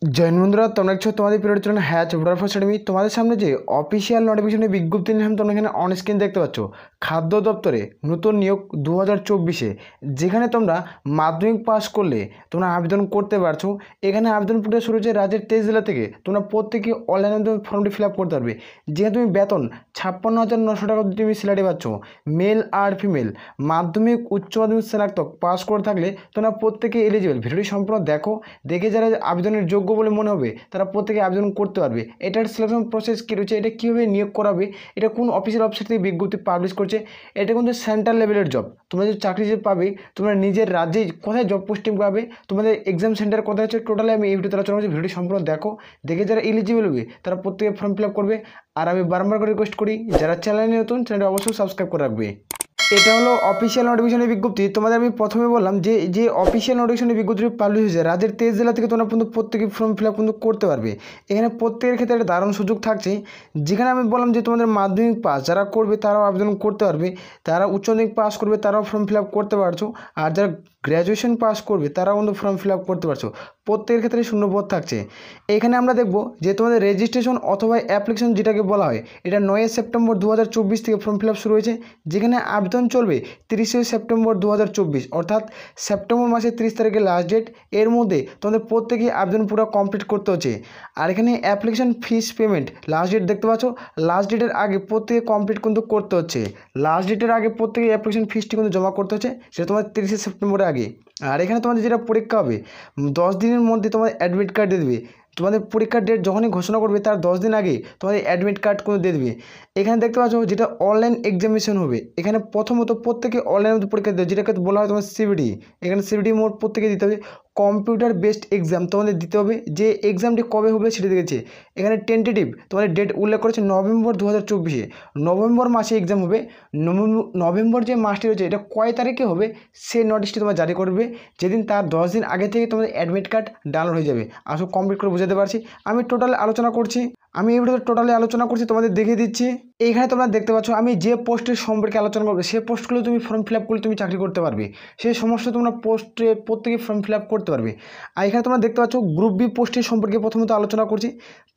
জৈন বন্ধুরা, তোমরা দেখছো তোমাদের পিরিয়ড চ্যানেল হ্যাচ ব্রেকফাস্ট একাডেমি। তোমাদের সামনে যে অফিসিয়াল নোটিফিকেশনের বিজ্ঞপ্তি নিলাম তোমরা এখানে অন স্ক্রিন দেখতে পাচ্ছ। খাদ্য দপ্তরে নতুন নিয়োগ 2024-এ, যেখানে তোমরা মাধ্যমিক পাস করলে তোমরা আবেদন করতে পারছো। এখানে আবেদন প্রক্রিয়া শুরু হচ্ছে রাজ্যের 23 জেলা থেকে। তোমরা প্রত্যেকে অনলাইনে তুমি ফর্মটি ফিল আপ করতে পারবে। যেহেতু তুমি বেতন 56,900 টাকা তুমি স্যালারি পাচ্ছ, মেল আর ফিমেল মাধ্যমিক উচ্চ মাধ্যমিক স্নাতক পাস করে থাকলে তোমরা প্রত্যেকে এলিজিবল। ভিডিওটি সম্পূর্ণ দেখে যারা আবেদনের যোগ্য বলে মনে হবে তারা প্রত্যেকে আবেদন করতে পারবে। এটার সিলেকশন প্রসেস কী রয়েছে, এটা কীভাবে নিয়োগ করাবে, এটা কোন অফিসিয়াল ওয়েবসাইট থেকে বিজ্ঞপ্তি পাবলিশ করছে, এটা কিন্তু সেন্ট্রাল লেভেলের জব। তোমরা যে চাকরি যে পাবে, তোমরা নিজের রাজ্যে কোথায় জব পোস্টিং পাবে, তোমাদের এক্সাম সেন্টার কোথায় হচ্ছে, টোটালি আমি এই ভিডিওতে আলোচনা করছি। ভিডিওটি সম্পূর্ণ দেখে যারা এলিজিবল হবে তারা প্রত্যেকে ফর্ম ফিল আপ করবে। আর আমি বারবার করে রিকোয়েস্ট করি, যারা চ্যানেলে নতুন চ্যানেলটি অবশ্যই সাবস্ক্রাইব করে রাখবে। এটা হলো অফিসিয়াল নোটিফিকেশনের বিজ্ঞপ্তি। তোমাদের আমি প্রথমে বললাম যে অফিসিয়াল নোটিফিকেশনের বিজ্ঞপ্তি পাবলিশ হয়েছে রাজ্যের 23 জেলা থেকে, তোমরা কিন্তু প্রত্যেকে ফর্ম ফিল আপ কিন্তু করতে পারবে। এখানে প্রত্যেকের ক্ষেত্রে একটা দারুণ সুযোগ থাকছে। যেখানে আমি বললাম যে তোমাদের মাধ্যমিক পাস যারা করবে তারাও আবেদন করতে পারবে, তারা উচ্চ মাধ্যমিক পাস করবে তারাও ফর্ম ফিল আপ করতে পারছো, আর যারা গ্র্যাজুয়েশন পাস করবে তারাও কিন্তু ফর্ম ফিল আপ করতে পারছো। প্রত্যেকের ক্ষেত্রে শূন্যপদ থাকছে। এখানে আমরা দেখব যে তোমাদের রেজিস্ট্রেশন অথবা অ্যাপ্লিকেশন যেটাকে বলা হয়, এটা 9 সেপ্টেম্বর 2024 থেকে ফর্ম ফিল আপ শুরু হয়েছে। যেখানে আবেদন চলবে 30 সেপ্টেম্বর 2024, অর্থাৎ সেপ্টেম্বর মাসের 30 তারিখে লাস্ট ডেট। এর মধ্যে তোমাদের প্রত্যেকেই আবেদন পুরো কমপ্লিট করতে হচ্ছে। আর এখানে application fees payment last date দেখতে পাচ্ছ, লাস্ট ডেটের আগে প্রত্যেকে কমপ্লিট কিন্তু করতে হচ্ছে। লাস্ট ডেটের আগে প্রত্যেকে অ্যাপ্লিকেশন ফিসটি কিন্তু জমা করতে হচ্ছে, সেটা তোমার 30 সেপ্টেম্বরের আগে। আর এখানে তোমাদের যেটা পরীক্ষা হবে, 10 দিনের মধ্যে তোমাদের অ্যাডমিট কার্ড দিয়ে দেবে। তোমাদের পরীক্ষার ডেট যখনই ঘোষণা করবে তার 10 দিন আগে তোমাদের অ্যাডমিট কার্ড কোনো দিয়ে দেবে। এখানে দেখতে পাচ্ছ যেটা অনলাইন এক্সামিনেশন হবে। এখানে প্রথমত প্রত্যেকে অনলাইনে পরীক্ষা দেবে, যেটাকে বলা হয় তোমার সিবিটি। এখানে সিবিটি মোড প্রত্যেকে দিতে হবে। কম্পিউটার বেসড এক্সাম তোমাদের দিতে হবে। যে এক্সামটি কবে হবে সেটা দেখেছে। এখানে টেন্টেটিভ তোমাদের ডেট উল্লেখ করেছে নভেম্বর 2024-এ। নভেম্বর মাসে এক্সাম হবে। নভেম্বর যে মাসটি রয়েছে এটা কয় তারিখে হবে সেই নোটিশটি তোমার জারি করবে, যেদিন তার 10 দিন আগে থেকে তোমাদের অ্যাডমিট কার্ড ডাউনলোড হয়ে যাবে। আসলে কমপ্লিট করে বুঝাতে পারছি। আমি টোটাল আলোচনা করছি, এই ভিডিওতে টোটালি আলোচনা করছি, তোমাদের দেখিয়ে দিচ্ছি। এইখানে তোমরা দেখতে পাচ্ছ আমি যে পোস্টের সম্পর্কে আলোচনা করবো, সেই পোস্টগুলো তুমি ফর্ম ফিল আপ করলে তুমি চাকরি করতে পারবে। সেই সমস্ত তোমরা পোস্টে প্রত্যেকে ফর্ম ফিল আপ করতে পারবে। আর এখানে তোমরা দেখতে পাচ্ছ গ্রুপ বি পোস্টের সম্পর্কে প্রথমত আলোচনা করছি।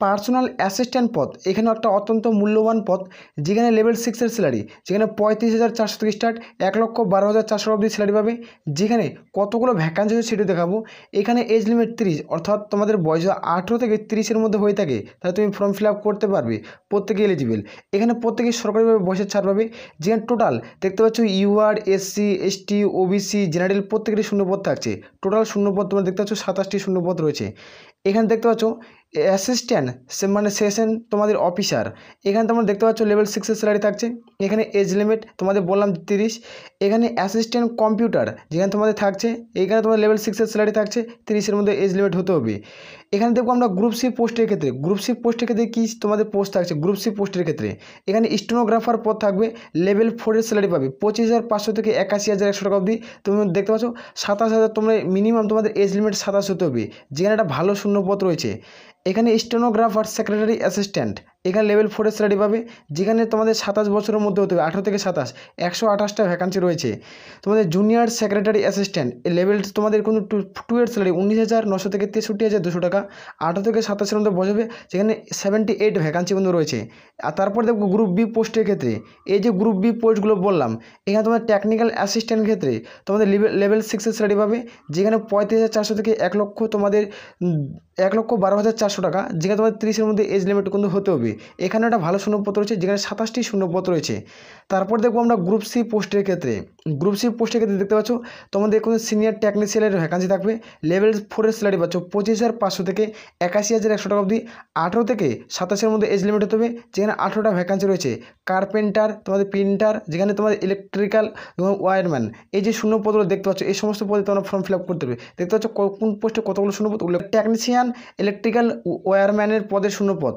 পার্সোনাল অ্যাসিস্ট্যান্ট পদ, এখানে একটা অত্যন্ত মূল্যবান পদ। যেখানে লেভেল 6-এর স্যালারি, যেখানে 35,400 থেকে স্টার্ট, 1,12,400 অবধি স্যালারি পাবে। যেখানে কতগুলো ভ্যাকান্সি আছে সেটা দেখাবো। এখানে এজ লিমিট 30, অর্থাৎ তোমাদের বয়স 18 থেকে 30-এর মধ্যে হয়ে থাকে তাহলে তুমি ফর্ম ফিল আপ করতে পারবে। প্রত্যেকে এলিজিবল। এখানে প্রত্যেকে সরকারিভাবে বয়সের ছাড় পাবে। যেখানে টোটাল দেখতে পাচ্ছ UR, SC, ST, OBC, general প্রত্যেকেরই শূন্যপদ থাকছে। টোটাল শূন্যপদ তোমরা দেখতে পাচ্ছ 27টি শূন্যপদ রয়েছে। এখানে দেখতে পাচ্ছ অ্যাসিস্ট্যান্ট মানে সেশন তোমাদের অফিসার, এখানে তোমরা দেখতে পাচ্ছ লেভেল 6-এর স্যালারি থাকছে। এখানে এজ লিমিট তোমাদের বললাম 30। এখানে অ্যাসিস্ট্যান্ট কম্পিউটার যেখানে তোমাদের থাকছে, এইখানে তোমাদের লেভেল 6-এর স্যালারি থাকছে, 30-এর মধ্যে এজ লিমিট হতে হবে। এখানে দেখবো আমরা গ্রুপ সি পোস্টের ক্ষেত্রে, কী তোমাদের পোস্ট থাকছে। গ্রুপ সি পোস্টের ক্ষেত্রে এখানে স্টেনোগ্রাফার পদ থাকবে, লেভেল 4-এর স্যালারি পাবে 25,500 থেকে 81,100 টাকা অবধি। তুমি দেখতে পাচ্ছ 27,000, তোমরা মিনিমাম তোমাদের এজ লিমিট 27 হতে হবে। যেখানে একটা ভালো শূন্যপদ রয়েছে। এখানে স্টেনোগ্রাফার, সেক্রেটারি অ্যাসিস্ট্যান্ট, এখানে লেভেল 4-এর স্যালারি পাবে। যেখানে তোমাদের 27 বছরের মধ্যে হতে হবে, 18 থেকে 27, 128টা ভ্যাকান্সি রয়েছে। তোমাদের জুনিয়র সেক্রেটারি অ্যাসিস্ট্যান্ট লেভেল তোমাদের কিন্তু 2-এর স্যালারি 19,900 থেকে 63,200 টাকা, 18 থেকে 27-এর মধ্যে বসবে। সেখানে 78 ভ্যাকান্সি কিন্তু রয়েছে। আর তারপর দেখবো গ্রুপ বি পোস্টের ক্ষেত্রে, এই যে গ্রুপ বি পোস্টগুলো বললাম, এখানে তোমাদের টেকনিক্যাল অ্যাসিস্ট্যান্ট ক্ষেত্রে তোমাদের লেভেল 6-এর স্যালারি পাবে। যেখানে 35,400 থেকে 1 লক্ষ, তোমাদের 1,12,400 টাকা। যেখানে তোমাদের 30-এর মধ্যে এজ লিমিট কিন্তু হতে হবে। এখানে একটা ভালো শূন্যপদ রয়েছে, যেখানে 27টি শূন্যপদ রয়েছে। তারপর দেখবো আমরা গ্রুপ সি পোস্টের ক্ষেত্রে, দেখতে পাচ্ছ তোমাদের কোনো সিনিয়র টেকনিশিয়ানের ভ্যাকান্সি থাকবে। লেভেল 4-এর স্যালারি পাচ্ছ 25,500 থেকে 81,100 টাকা অবধি, 18 থেকে 27-এর মধ্যে এজ লিমিট হতে হবে। যেখানে 18টা ভ্যাকান্সি রয়েছে। কার্পেন্টার, তোমাদের প্রিন্টার, যেখানে তোমাদের ইলেকট্রিক্যাল এবং ওয়্যারম্যান, এই যে শূন্যপদগুলো দেখতে পাচ্ছ, এই সমস্ত পদে তোমরা ফর্ম ফিল আপ করতে হবে। দেখতে পাচ্ছ কোন পোস্টে কতগুলো শূন্যপদ উল্লেখ। টেকনিশিয়ান, ইলেকট্রিক্যাল, ওয়্যারম্যানের পদের শূন্যপদ।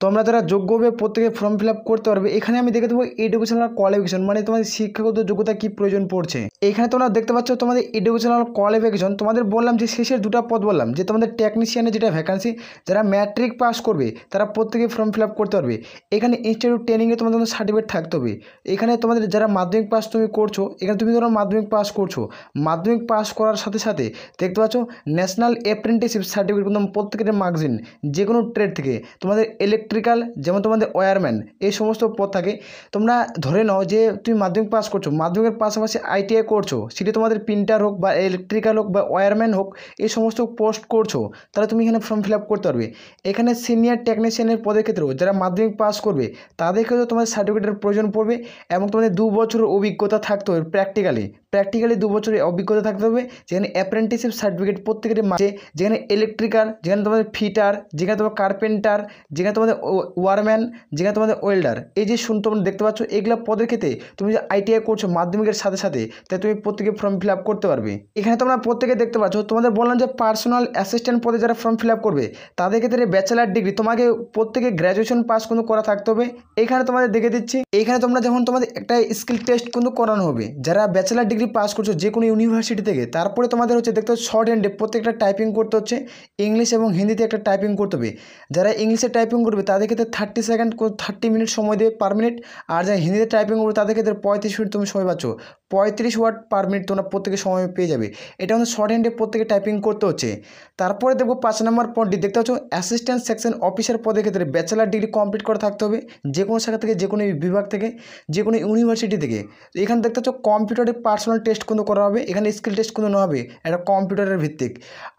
তোমরা যারা যোগ্যভাবে প্রত্যেকে ফর্ম ফিল আপ করতে পারবে। এখানে আমি দেখে দেবো এডুকেশনাল কোয়ালিফিকেশন, মানে তোমাদের শিক্ষাগত যোগ্যতা কি প্রয়োজন পড়ছে। এখানে তোমরা দেখতে পাচ্ছ তোমাদের এডুকেশনাল কোয়ালিফিকেশন। তোমাদের বললাম যে শেষের দুটো পদ বললাম যে তোমাদের টেকনিশিয়ানের যেটা ভ্যাকান্সি, যারা ম্যাট্রিক পাস করবে তারা প্রত্যেকে ফর্ম ফিল আপ করতে পারবে। এখানে ইনস্টিটিউট ট্রেনিংয়ে তোমাদের সার্টিফিকেট থাকতে হবে। এখানে তোমাদের যারা মাধ্যমিক পাস তুমি করছো, এখানে তুমি ধরো মাধ্যমিক পাস করছো, মাধ্যমিক পাস করার সাথে সাথে দেখতে পাচ্ছ ন্যাশনাল অ্যাপ্রেন্টিসশিপ সার্টিফিকেট কিন্তু প্রত্যেকের মার্কসিন যে কোনো ট্রেড থেকে। তোমাদের ইলেকট্রিক্যাল যেমন তোমাদের ওয়্যারম্যান এই সমস্ত পদ থাকে। তোমরা ধরে নাও যে তুমি মাধ্যমিক পাস করছো, মাধ্যমিকের পাশাপাশি আইটিআই করছো, সেটি তোমাদের প্রিন্টার হোক বা ইলেকট্রিক্যাল হোক বা ওয়্যারম্যান হোক, এই সমস্ত পোস্ট করছো, তাহলে তুমি এখানে ফর্ম ফিল আপ করতে পারবে। এখানে সিনিয়র টেকনিশিয়ানের পদের ক্ষেত্রেও যারা মাধ্যমিক পাস করবে তাদের ক্ষেত্রেও তোমাদের সার্টিফিকেটের প্রয়োজন পড়বে এবং তোমাদের 2 বছরের অভিজ্ঞতা থাকতে হবে প্র্যাকটিক্যালি 2 বছরের অভিজ্ঞতা থাকতে হবে। যেখানে অ্যাপ্রেন্টিসশিপ সার্টিফিকেট প্রত্যেকের মাঝে, যেখানে ইলেকট্রিক্যাল, যেখানে তোমাদের ফিটার, যেখানে তোমার কার্পেন্টার, যেখানে তোমাদের ওয়ারম্যান, যেখানে তোমাদের ওয়েল্ডার, এই যে তোমরা দেখতে পাচ্ছ এগুলো পদের ক্ষেত্রে তুমি যে আইটিআই করছো মাধ্যমিকের সাথে সাথে, তাই তুমি প্রত্যেকে ফর্ম ফিল আপ করতে পারবে। এখানে তোমরা প্রত্যেকে দেখতে পাচ্ছ তোমাদের বললাম যে পার্সোনাল অ্যাসিস্ট্যান্ট পদে যারা ফর্ম ফিল আপ করবে তাদের ক্ষেত্রে ব্যাচেলার ডিগ্রি তোমাকে প্রত্যেকে গ্র্যাজুয়েশন পাস কিন্তু করা থাকতে হবে। এখানে তোমাদের দেখে দিচ্ছি, এইখানে তোমরা যখন তোমাদের একটা স্কিল টেস্ট কিন্তু করানো হবে। যারা ব্যাচেলার ডিগ্রি পাস করছো যে কোনো ইউনিভার্সিটি থেকে, তারপরে তোমাদের হচ্ছে দেখতে শর্ট হ্যান্ডে প্রত্যেকটা টাইপিং করতে হচ্ছে, ইংলিশ এবং হিন্দিতে একটা টাইপিং করতে হবে। যারা ইংলিশে টাইপিং করবে তাদের ক্ষেত্রে 30 সেকেন্ড 30 মিনিট সময় দেবে পার মিনিট, আর যারা হিন্দিতে টাইপিং করবে তাদের ক্ষেত্রে 35 মিনিট তুমি সময় পাচ্ছ। 35 ওয়ার্ড পার মিনিট তোমরা প্রত্যেকে সময় পেয়ে যাবে। এটা হচ্ছে শর্ট হ্যান্ডে প্রত্যেকে টাইপিং করতে হচ্ছে। তারপরে দেখবো 5 নম্বর পয়েন্টটি দেখতে পাচ্ছ অ্যাসিস্ট্যান্ট সেকশন অফিসার পদের ক্ষেত্রে ব্যাচেলার ডিগ্রি কমপ্লিট করা থাকতে হবে যে কোনো শাখা থেকে, যে কোনো বিভাগ থেকে, যে কোনো ইউনিভার্সিটি থেকে। এখানে দেখতে পাচ্ছ কম্পিউটারের পার্সোনাল টেস্ট কিন্তু করা হবে, এখানে স্কিল টেস্ট কিন্তু নেওয়া হবে এটা কম্পিউটারের ভিত্তিক।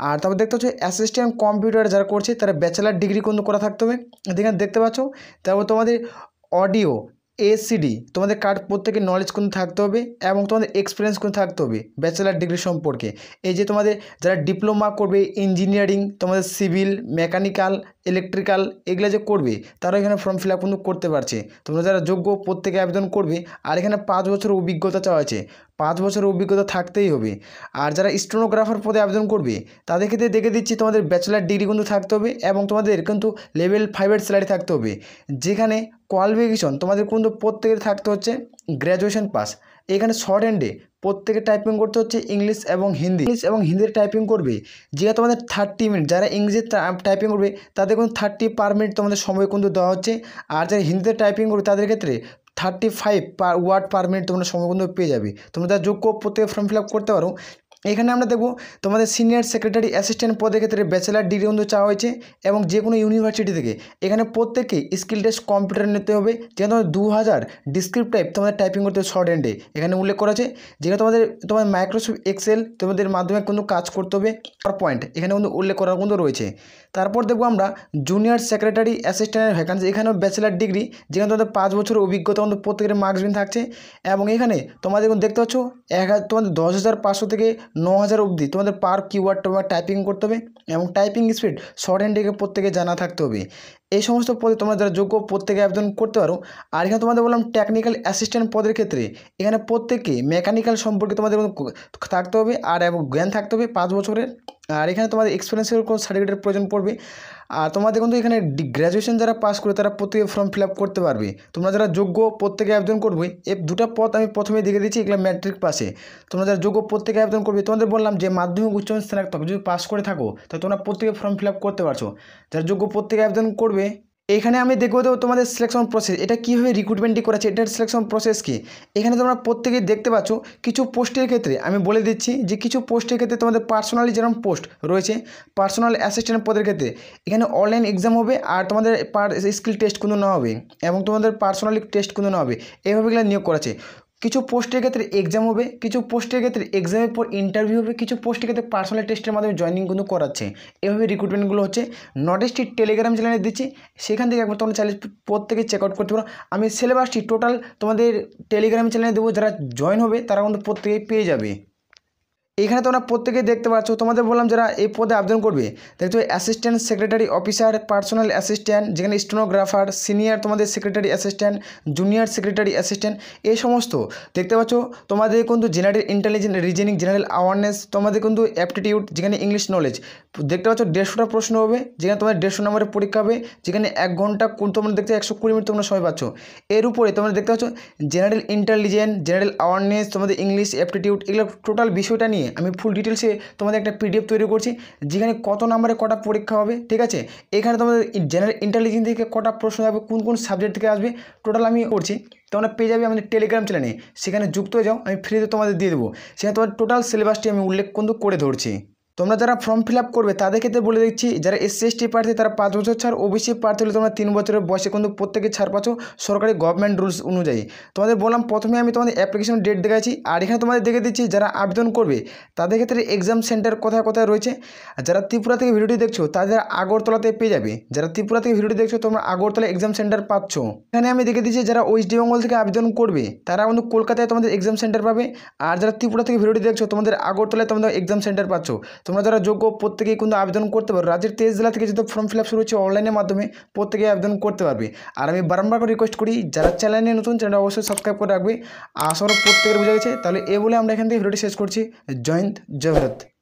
আর তারপর দেখতে পাচ্ছ অ্যাসিস্ট্যান্ট কম্পিউটার যারা করছে তারা ব্যাচেলার ডিগ্রি কিন্তু করা থাকতে হবে, এখানে দেখতে পাচ্ছ। তারপর তোমাদের অডিও এসিডি তোমাদের কার্ড প্রত্যেকের নলেজ কিন্তু থাকতে হবে এবং তোমাদের এক্সপিরিয়েন্স কিন্তু থাকতে হবে ব্যাচেলার ডিগ্রি সম্পর্কে। এই যে তোমাদের যারা ডিপ্লোমা করবে ইঞ্জিনিয়ারিং, তোমাদের সিভিল, মেকানিক্যাল, ইলেকট্রিক্যাল এগুলো যে করবে তারা এখানে ফর্ম ফিল আপ কিন্তু করতে পারছে। তোমরা যারা যোগ্য প্রত্যেকে আবেদন করবে। আর এখানে 5 বছরের অভিজ্ঞতা চাওয়া হয়েছে, 5 বছরের অভিজ্ঞতা থাকতেই হবে। আর যারা স্টেনোগ্রাফার পদে আবেদন করবে তাদের ক্ষেত্রে দেখে দিচ্ছি তোমাদের ব্যাচেলার ডিগ্রি কিন্তু থাকতে হবে এবং তোমাদের কিন্তু লেভেল 5-এর স্যালারি থাকতে হবে। যেখানে কোয়ালিফিকেশন তোমাদের কিন্তু প্রত্যেকের থাকতে হচ্ছে গ্র্যাজুয়েশন পাস। এখানে শর্ট হ্যান্ডে প্রত্যেকে টাইপিং করতে হচ্ছে ইংলিশ এবং হিন্দির টাইপিং করবে। যে তোমাদের 30 মিনিট, যারা ইংরেজি টাইপিং করবে তাদের কিন্তু 30 পার মিনিট তোমাদের সময় কিন্তু দেওয়া হচ্ছে। আর যারা হিন্দিতে টাইপিং করবে তাদের ক্ষেত্রে 35 ওয়ার্ড পার মিনিট তোমরা সময় কিন্তু পেয়ে যাবে। তোমরা যারা যোগ্য প্রত্যেকে ফর্ম ফিল আপ করতে পারো। এখানে আমরা দেখব তোমাদের সিনিয়র সেক্রেটারি অ্যাসিস্ট্যান্ট পদের ক্ষেত্রে ব্যাচেলার ডিগ্রি কিন্তু চাওয়া হয়েছে এবং যে কোনো ইউনিভার্সিটি থেকে। এখানে প্রত্যেকেই স্কিল টেস্ট কম্পিউটার নিতে হবে। যেখানে তোমাদের 2000 ডিসক্রিপ্ট টাইপ তোমাদের টাইপিং করতে হবে শর্ট হ্যান্ডে, এখানে উল্লেখ করা আছে। যেখানে তোমাদের মাইক্রোসফট এক্সেল তোমাদের মাধ্যমে কিন্তু কাজ করতে হবে। পয়েন্ট এখানে কিন্তু উল্লেখ করা কিন্তু রয়েছে। তারপর দেখবো আমরা জুনিয়র সেক্রেটারি অ্যাসিস্ট্যান্টের ভ্যাকান্সি, এখানেও ব্যাচেলার ডিগ্রি, যেখানে তোমাদের 5 বছরের অভিজ্ঞতা কিন্তু প্রত্যেকের মার্কসবিন থাকছে। এবং এখানে তোমাদের দেখতে পাচ্ছ তোমাদের 10,500 থেকে 9,000 অবধি তোমাদের পার কিওয়ার্ড তোমার টাইপিং করতে হবে এবং টাইপিং স্পিড শর্ট হ্যান্ডে প্রত্যেকে জানা থাকতে হবে। এই সমস্ত পদে তোমরা যারা যোগ্য প্রত্যেকে আবেদন করতে পারো। আর এখানে তোমাদের বললাম টেকনিক্যাল অ্যাসিস্ট্যান্ট পদের ক্ষেত্রে এখানে প্রত্যেকে মেকানিক্যাল সম্পর্কে তোমাদের থাকতে হবে আর এবং জ্ঞান থাকতে হবে 5 বছরের। আর এখানে তোমাদের এক্সপিরিয়েন্সের কোনো সার্টিফিকেটের প্রয়োজন পড়বে। আর তোমাদের কিন্তু এখানে গ্র্যাজুয়েশন যারা পাস করে তারা প্রত্যেকে ফর্ম ফিল আপ করতে পারবে। তোমরা যারা যোগ্য প্রত্যেকে আবেদন করবে। এই দুটো পদ আমি প্রথমে দেখে দিচ্ছি, এগুলো ম্যাট্রিক পাসে। তোমরা যারা যোগ্য প্রত্যেকে আবেদন করবে, তোমাদের বললাম যে মাধ্যমিক উচ্চ স্নাতক যদি পাস করে থাকো তাহলে তোমরা প্রত্যেকে ফর্ম ফিল আপ করতে পারছো। যারা যোগ্য প্রত্যেকে আবেদন করবে। এখানে আমি দেখবো তো তোমাদের সিলেকশন প্রসেস, এটা কীভাবে রিক্রুটমেন্টটি করেছে, এটার সিলেকশন প্রসেস কী। এখানে তোমরা প্রত্যেকেই দেখতে পাচ্ছ কিছু পোস্টের ক্ষেত্রে আমি বলে দিচ্ছি যে কিছু পোস্টের ক্ষেত্রে তোমাদের পার্সোনালি যেরকম পোস্ট রয়েছে, পার্সোনাল অ্যাসিস্ট্যান্ট পদের ক্ষেত্রে এখানে অনলাইন এক্সাম হবে আর তোমাদের স্কিল টেস্ট কিন্তু নেওয়া হবে এবং তোমাদের পার্সোনালি টেস্ট কিন্তু নেওয়া হবে। এইভাবে এগুলো নিয়োগ করেছে। কিছু পোস্টের ক্ষেত্রে এক্সাম হবে, কিছু পোস্টের ক্ষেত্রে এক্সামের পর ইন্টারভিউ হবে, কিছু পোস্টের ক্ষেত্রে পার্সোনাল টেস্টের মাধ্যমে জয়েনিং কিন্তু করাচ্ছে। এভাবে রিক্রুটমেন্টগুলো হচ্ছে। নোটিশটি টেলিগ্রাম চ্যানেলে দিচ্ছি, সেখান থেকে একবার তোমরা চাইলে প্রত্যেকে চেক আউট করতে পারো। আমি সিলেবাসটি টোটাল তোমাদের টেলিগ্রাম চ্যানেলে দেবো, যারা জয়েন হবে তারা কিন্তু প্রত্যেকেই পেয়ে যাবে। এখানে তোমরা প্রত্যেকেই দেখতে পাচ্ছ, তোমাদের বললাম যারা এই পদে আবেদন করবে দেখছো assistant secretary officer, personal assistant, যেখানে স্টেনোগ্রাফার, সিনিয়র তোমাদের secretary assistant, junior secretary assistant, এই সমস্ত দেখতে পাচ্ছ। তোমাদের কিন্তু general intelligence, reasoning, general awareness, তোমাদের কিন্তু অ্যাপটিটিউড, যেখানে ইংলিশ নলেজ দেখতে পাচ্ছ 150টা প্রশ্ন হবে, যেখানে তোমাদের 150 নম্বরের পরীক্ষা হবে, যেখানে 1 ঘন্টা তোমরা দেখতে 120 মিনিট তোমরা সময় পাচ্ছ। এর উপরে তোমরা দেখতে পাচ্ছ জেনারেল ইন্টেলিজেন্স, জেনারেল অ্যাওয়ারনেস, তোমাদের ইংলিশ অ্যাপটিটিউড, এগুলো টোটাল বিষয়টা নিয়ে আমি ফুল ডিটেলসে তোমাদের একটা পিডিএফ তৈরি করছি, যেখানে কত নম্বরে কটা পরীক্ষা হবে, ঠিক আছে। এখানে তোমাদের জেনারেল ইন্টেলিজেন্স থেকে কটা প্রশ্ন হবে, কোন কোন সাবজেক্ট থেকে আসবে, টোটাল আমি করছি। তোমরা পেয়ে যাবে আমাদের টেলিগ্রাম চ্যানেলে, সেখানে যুক্ত হয়ে যাও, আমি ফ্রিতে তোমাদের দিয়ে দেবো। সেখানে তোমার টোটাল সিলেবাসটি আমি উল্লেখ কিন্তু করে ধরছি। তোমরা যারা ফর্ম ফিল আপ করবে তাদের ক্ষেত্রে বলে দিচ্ছি, যারা SC/ST প্রার্থী তারা 5 বছর ছাড়, OBC প্রার্থী হলে তোমরা 3 বছরের বয়সে কিন্তু প্রত্যেকে ছাড় পাচ্ছ সরকারি গভর্নমেন্ট রুলস অনুযায়ী। তোমাদের বললাম প্রথমে আমি তোমাদের অ্যাপ্লিকেশন ডেট দেখাচ্ছি, আর এখানে তোমাদের দেখে দিচ্ছি যারা আবেদন করবে তাদের ক্ষেত্রে এক্সাম সেন্টার কোথায় কোথায় রয়েছে। আর যারা ত্রিপুরা থেকে ভিডিওটি দেখছো তাদের আগরতলাতে পেয়ে যাবে, যারা ত্রিপুরা থেকে ভিডিওটি দেখছো তোমরা আগরতলা এক্সাম সেন্টার পাচ্ছ। এখানে আমি দেখে দিচ্ছি যারা ওয়েস্ট বেঙ্গল থেকে আবেদন করবে তারা কিন্তু কলকাতায় তোমাদের এক্সাম সেন্টার পাবে, আর যারা ত্রিপুরা থেকে ভিডিওটি দেখছো তোমাদের আগরতলায় তোমাদের এক্সাম সেন্টার পাচ্ছ। তোমরা যারা যোগ্য প্রত্যেকেই কিন্তু আবেদন করতে পারো। রাজ্যের 23 জেলা থেকে যেহেতু ফর্ম ফিল আপ শুরু হচ্ছে অনলাইনের মাধ্যমে, প্রত্যেকেই আবেদন করতে পারবে। আর আমি বারবার করে রিকোয়েস্ট করি যারা চ্যানেলে নতুন, চ্যানেলটা অবশ্যই সাবস্ক্রাইব করে রাখবে। আশা করি প্রত্যেকের বোঝা গেছে। তাহলে এ বলে আমরা এখান থেকে ভিডিওটি শেষ করছি। জয় হিন্দ, জয় ভারত।